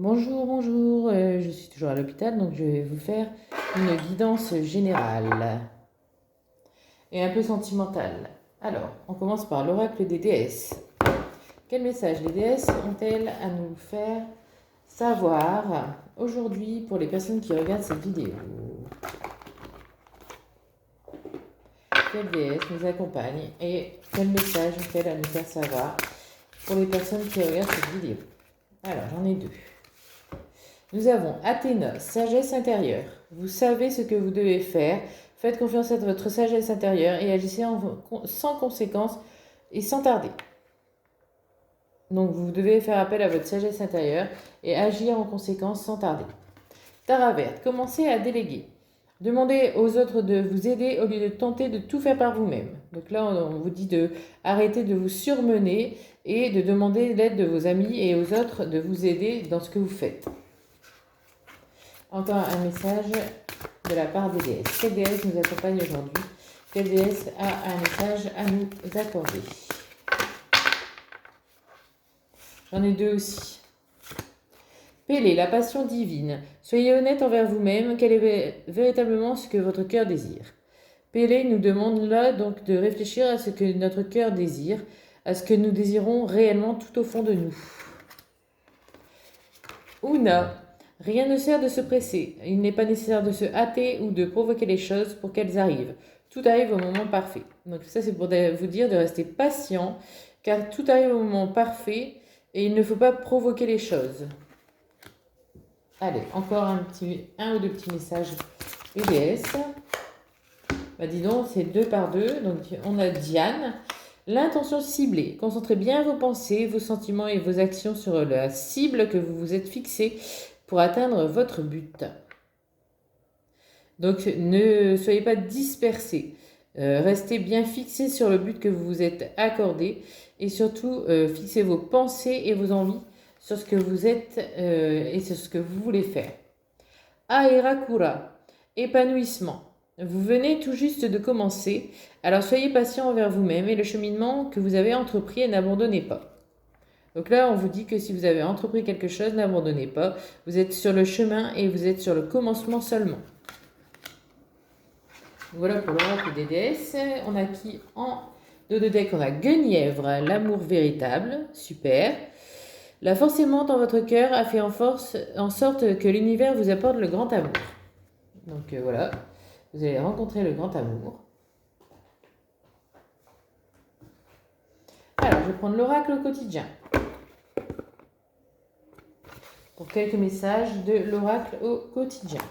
Bonjour, bonjour, je suis toujours à l'hôpital, donc je vais vous faire une guidance générale et un peu sentimentale. Alors, on commence par l'oracle des déesses. Quel message les déesses ont-elles à nous faire savoir aujourd'hui pour les personnes qui regardent cette vidéo? Quelle déesse nous accompagne et quel message ont-elles à nous faire savoir pour les personnes qui regardent cette vidéo? Alors, j'en ai deux. Nous avons Athéna, sagesse intérieure. Vous savez ce que vous devez faire. Faites confiance à votre sagesse intérieure et agissez sans conséquence et sans tarder. Donc vous devez faire appel à votre sagesse intérieure et agir en conséquence sans tarder. Tara verte, commencez à déléguer. Demandez aux autres de vous aider au lieu de tenter de tout faire par vous-même. Donc là, on vous dit de arrêter de vous surmener et de demander l'aide de vos amis et aux autres de vous aider dans ce que vous faites. Encore un message de la part des déesses. Quelle déesse nous accompagne aujourd'hui? Quelle déesse a un message à nous accorder? J'en ai deux aussi. Pélée, la passion divine. Soyez honnête envers vous-même. Quel est véritablement ce que votre cœur désire? Pélée nous demande là donc de réfléchir à ce que notre cœur désire, à ce que nous désirons réellement tout au fond de nous. Una. Rien ne sert de se presser. Il n'est pas nécessaire de se hâter ou de provoquer les choses pour qu'elles arrivent. Tout arrive au moment parfait. Donc ça, c'est pour vous dire de rester patient, car tout arrive au moment parfait et il ne faut pas provoquer les choses. Allez, encore un ou deux petits messages EDS. Bah dis donc, c'est 2 par 2. Donc on a Diane. L'intention ciblée. Concentrez bien vos pensées, vos sentiments et vos actions sur la cible que vous vous êtes fixée pour atteindre votre but. Donc ne soyez pas dispersés. Restez bien fixés sur le but que vous vous êtes accordé et surtout fixez vos pensées et vos envies sur ce que vous êtes et sur ce que vous voulez faire. Aerakura, épanouissement. Vous venez tout juste de commencer, alors soyez patient envers vous-même et le cheminement que vous avez entrepris et n'abandonnez pas. Donc là, on vous dit que si vous avez entrepris quelque chose, n'abandonnez pas. Vous êtes sur le chemin et vous êtes sur le commencement seulement. Voilà pour l'oracle des déesses. On a qui en dos de deck? On a Guenièvre, l'amour véritable. Super. La force aimante dans votre cœur a fait en sorte que l'univers vous apporte le grand amour. Donc voilà, vous allez rencontrer le grand amour. Alors, je vais prendre l'oracle au quotidien. Pour quelques messages de l'oracle au quotidien.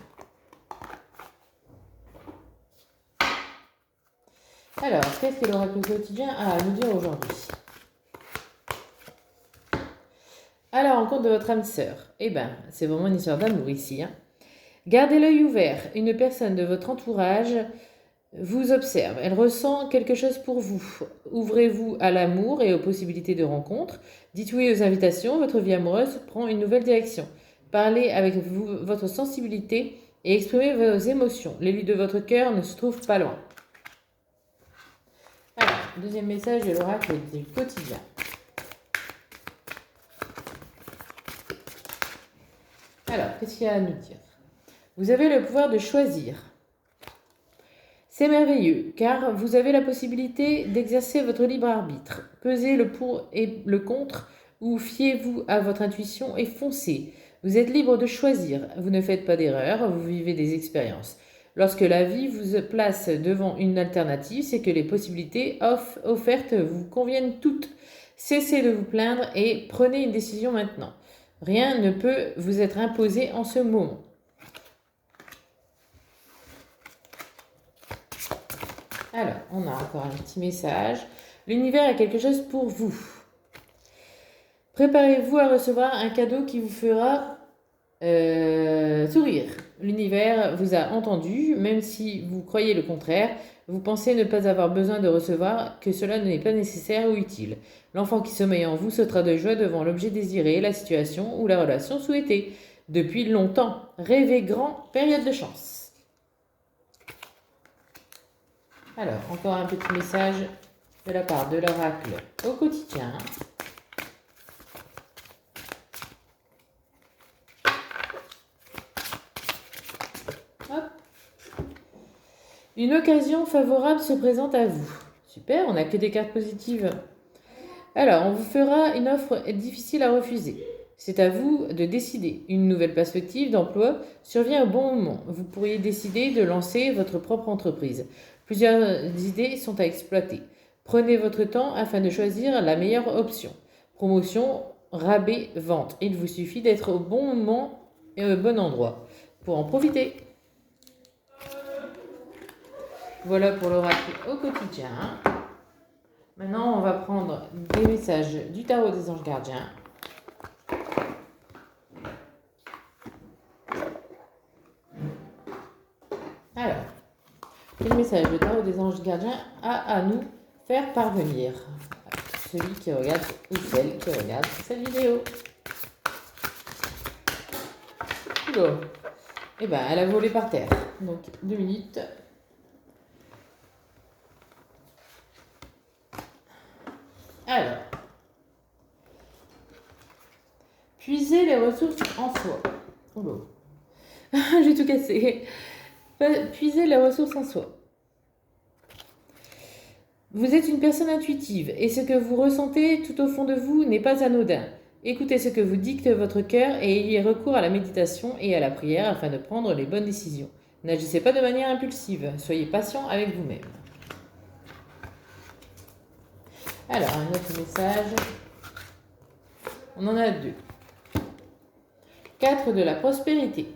Alors, qu'est-ce que l'oracle au quotidien a à nous dire aujourd'hui? À la rencontre de votre âme sœur. Eh bien, c'est vraiment une histoire d'amour ici. Gardez l'œil ouvert. Une personne de votre entourage vous observe. Elle ressent quelque chose pour vous. Ouvrez-vous à l'amour et aux possibilités de rencontre. Dites oui aux invitations. Votre vie amoureuse prend une nouvelle direction. Parlez avec votre sensibilité et exprimez vos émotions. L'élu de votre cœur ne se trouve pas loin. Alors, deuxième message de l'oracle du quotidien. Alors, qu'est-ce qu'il y a à nous dire? Vous avez le pouvoir de choisir. C'est merveilleux, car vous avez la possibilité d'exercer votre libre arbitre. Pesez le pour et le contre, ou fiez-vous à votre intuition et foncez. Vous êtes libre de choisir. Vous ne faites pas d'erreur, vous vivez des expériences. Lorsque la vie vous place devant une alternative, c'est que les possibilités offertes vous conviennent toutes. Cessez de vous plaindre et prenez une décision maintenant. Rien ne peut vous être imposé en ce moment. Alors, on a encore un petit message. L'univers a quelque chose pour vous. Préparez-vous à recevoir un cadeau qui vous fera sourire. L'univers vous a entendu, même si vous croyez le contraire. Vous pensez ne pas avoir besoin de recevoir, que cela n'est pas nécessaire ou utile. L'enfant qui sommeille en vous sautera de joie devant l'objet désiré, la situation ou la relation souhaitée. Depuis longtemps, rêvez grand, période de chance. Alors, encore un petit message de la part de l'oracle au quotidien. Une occasion favorable se présente à vous. Super, on n'a que des cartes positives. Alors, on vous fera une offre difficile à refuser. C'est à vous de décider. Une nouvelle perspective d'emploi survient au bon moment. Vous pourriez décider de lancer votre propre entreprise. Plusieurs idées sont à exploiter. Prenez votre temps afin de choisir la meilleure option. Promotion, rabais, vente. Il vous suffit d'être au bon moment et au bon endroit pour en profiter. Voilà pour l'oracle au quotidien. Maintenant, on va prendre des messages du tarot des anges gardiens. Alors, quel message le tarot des anges gardiens a à nous faire parvenir? Celui qui regarde ou celle qui regarde cette vidéo. Oula. Eh ben, elle a volé par terre. Donc, 2 minutes. Alors, puiser les ressources en soi. Oula. J'ai tout cassé. Puiser les ressources en soi. Vous êtes une personne intuitive et ce que vous ressentez tout au fond de vous n'est pas anodin. Écoutez ce que vous dicte votre cœur et ayez recours à la méditation et à la prière afin de prendre les bonnes décisions. N'agissez pas de manière impulsive, soyez patient avec vous-même. Alors, un autre message. On en a 2. 4 de la prospérité.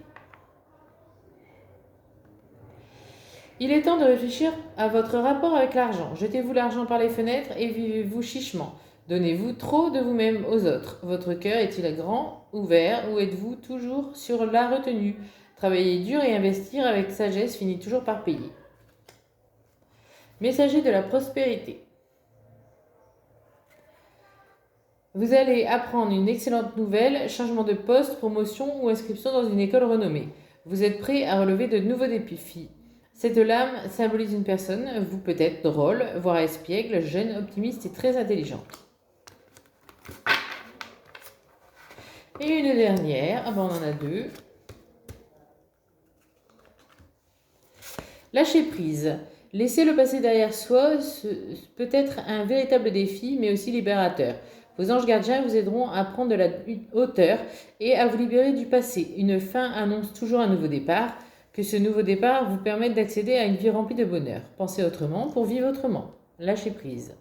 Il est temps de réfléchir à votre rapport avec l'argent. Jetez-vous l'argent par les fenêtres et vivez-vous chichement. Donnez-vous trop de vous-même aux autres. Votre cœur est-il grand, ouvert ou êtes-vous toujours sur la retenue? Travailler dur et investir avec sagesse finit toujours par payer. Messager de la prospérité. Vous allez apprendre une excellente nouvelle, changement de poste, promotion ou inscription dans une école renommée. Vous êtes prêt à relever de nouveaux défis. Cette lame symbolise une personne, vous peut-être drôle, voire espiègle, jeune, optimiste et très intelligente. Et une dernière, on en a 2. Lâcher prise. Laisser le passé derrière soi peut être un véritable défi, mais aussi libérateur. Vos anges gardiens vous aideront à prendre de la hauteur et à vous libérer du passé. Une fin annonce toujours un nouveau départ. Que ce nouveau départ vous permette d'accéder à une vie remplie de bonheur. Pensez autrement pour vivre autrement. Lâchez prise.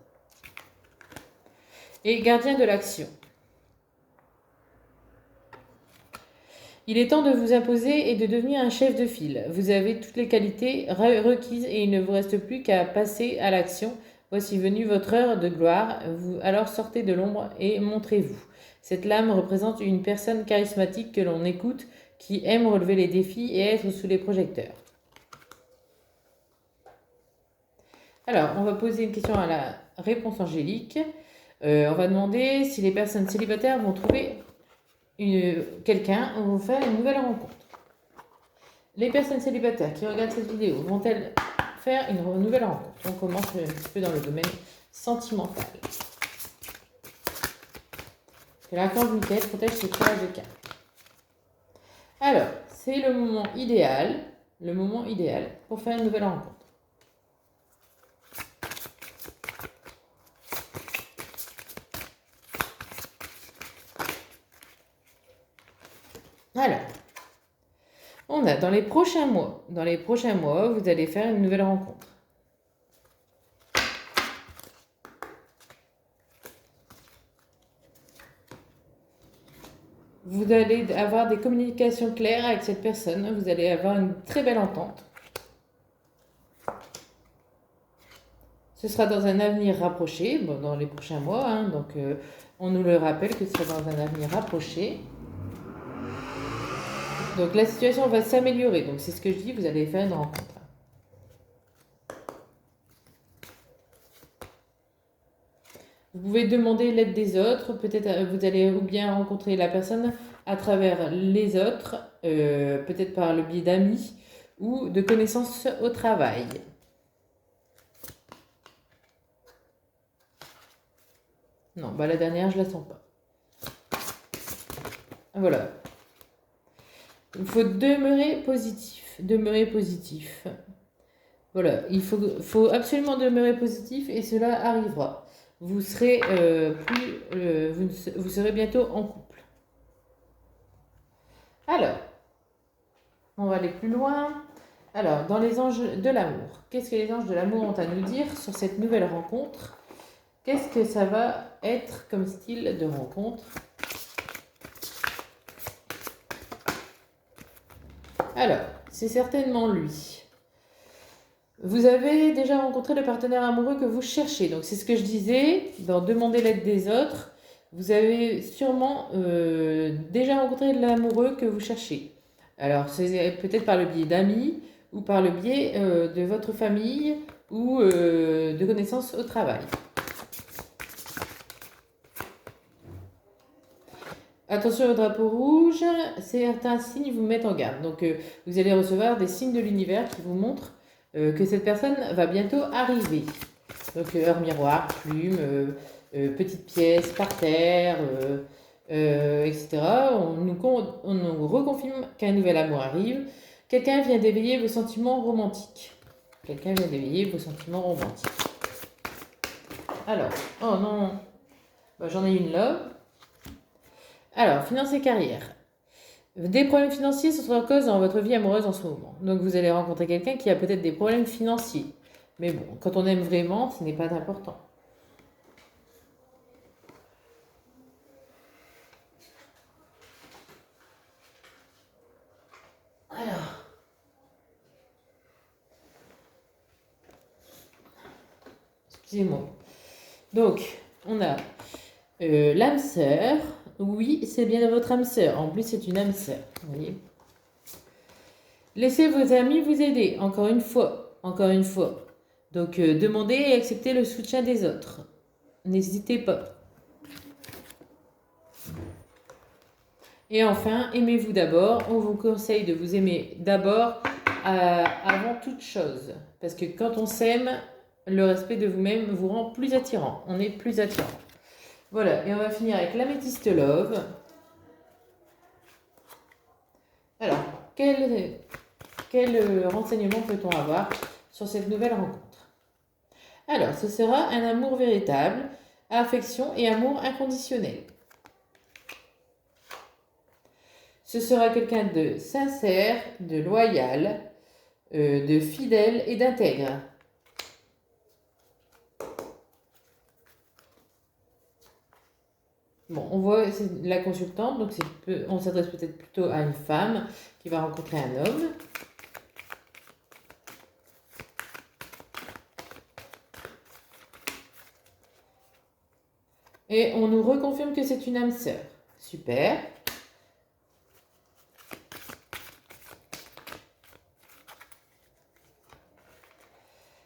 Et gardien de l'action. Il est temps de vous imposer et de devenir un chef de file. Vous avez toutes les qualités requises et il ne vous reste plus qu'à passer à l'action. Voici venue votre heure de gloire. Alors sortez de l'ombre et montrez-vous. Cette lame représente une personne charismatique que l'on écoute, qui aime relever les défis et être sous les projecteurs. Alors, on va poser une question à la réponse angélique. On va demander si les personnes célibataires vont trouver quelqu'un ou vont faire une nouvelle rencontre. Les personnes célibataires qui regardent cette vidéo vont-elles faire une nouvelle rencontre? On commence un petit peu dans le domaine sentimental. Que l'archange Michael protège ses tirages de cartes. Alors, c'est le moment idéal pour faire une nouvelle rencontre. Alors, on a dans les prochains mois, vous allez faire une nouvelle rencontre. Vous allez avoir des communications claires avec cette personne. Vous allez avoir une très belle entente. Ce sera dans un avenir rapproché, dans les prochains mois. Donc, on nous le rappelle que ce sera dans un avenir rapproché. Donc, la situation va s'améliorer. Donc, c'est ce que je dis, vous allez faire une rencontre. Vous pouvez demander l'aide des autres. Peut-être vous allez ou bien rencontrer la personne à travers les autres, peut-être par le biais d'amis ou de connaissances au travail. Non, la dernière, je la sens pas. Voilà. Il faut demeurer positif. Voilà, faut absolument demeurer positif et cela arrivera. Vous serez vous serez bientôt en couple. Alors, on va aller plus loin. Alors, dans les anges de l'amour, qu'est-ce que les anges de l'amour ont à nous dire sur cette nouvelle rencontre? Qu'est-ce que ça va être comme style de rencontre? Alors, c'est certainement lui. Vous avez déjà rencontré le partenaire amoureux que vous cherchez. Donc, c'est ce que je disais, dans demander l'aide des autres. Vous avez sûrement déjà rencontré l'amoureux que vous cherchez. Alors, c'est peut-être par le biais d'amis ou par le biais de votre famille ou de connaissances au travail. Attention au drapeau rouge, certains signes vous mettent en garde. Donc, vous allez recevoir des signes de l'univers qui vous montrent que cette personne va bientôt arriver. Donc, heure miroir, plume, petite pièce par terre, etc. On nous reconfirme qu'un nouvel amour arrive. Quelqu'un vient d'éveiller vos sentiments romantiques. Quelqu'un vient d'éveiller vos sentiments romantiques. Alors, oh non, bah, j'en ai une là. Alors, finance et carrière. Des problèmes financiers sont en cause dans votre vie amoureuse en ce moment. Donc, vous allez rencontrer quelqu'un qui a peut-être des problèmes financiers. Mais bon, quand on aime vraiment, ce n'est pas important. Alors, excusez-moi. Donc, on a l'âme sœur. Oui, c'est bien votre âme sœur. En plus, c'est une âme sœur. Vous voyez. Laissez vos amis vous aider. Encore une fois. Encore une fois. Donc, demandez et acceptez le soutien des autres. N'hésitez pas. Et enfin, aimez-vous d'abord. On vous conseille de vous aimer d'abord avant toute chose. Parce que quand on s'aime, le respect de vous-même vous rend plus attirant. On est plus attirant. Voilà, et on va finir avec l'améthyste love. Alors, quel renseignement peut-on avoir sur cette nouvelle rencontre? Alors, ce sera un amour véritable, affection et amour inconditionnel. Ce sera quelqu'un de sincère, de loyal, de fidèle et d'intègre. Bon, on voit c'est la consultante, donc on s'adresse peut-être plutôt à une femme qui va rencontrer un homme. Et on nous reconfirme que c'est une âme sœur. Super.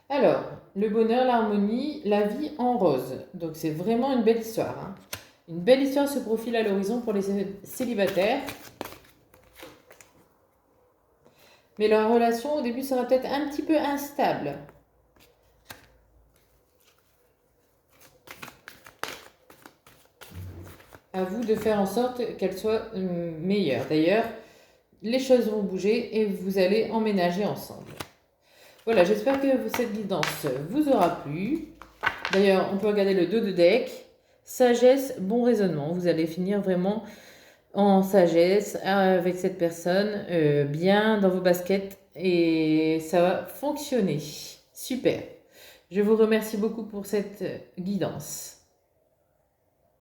Alors, le bonheur, l'harmonie, la vie en rose. Donc c'est vraiment une belle histoire. Hein. Une belle histoire se profile à l'horizon pour les célibataires. Mais leur relation au début sera peut-être un petit peu instable. À vous de faire en sorte qu'elle soit meilleure. D'ailleurs, les choses vont bouger et vous allez emménager ensemble. Voilà, j'espère que cette guidance vous aura plu. D'ailleurs, on peut regarder le dos de deck. Sagesse, bon raisonnement. Vous allez finir vraiment en sagesse avec cette personne, bien dans vos baskets et ça va fonctionner. Super. Je vous remercie beaucoup pour cette guidance.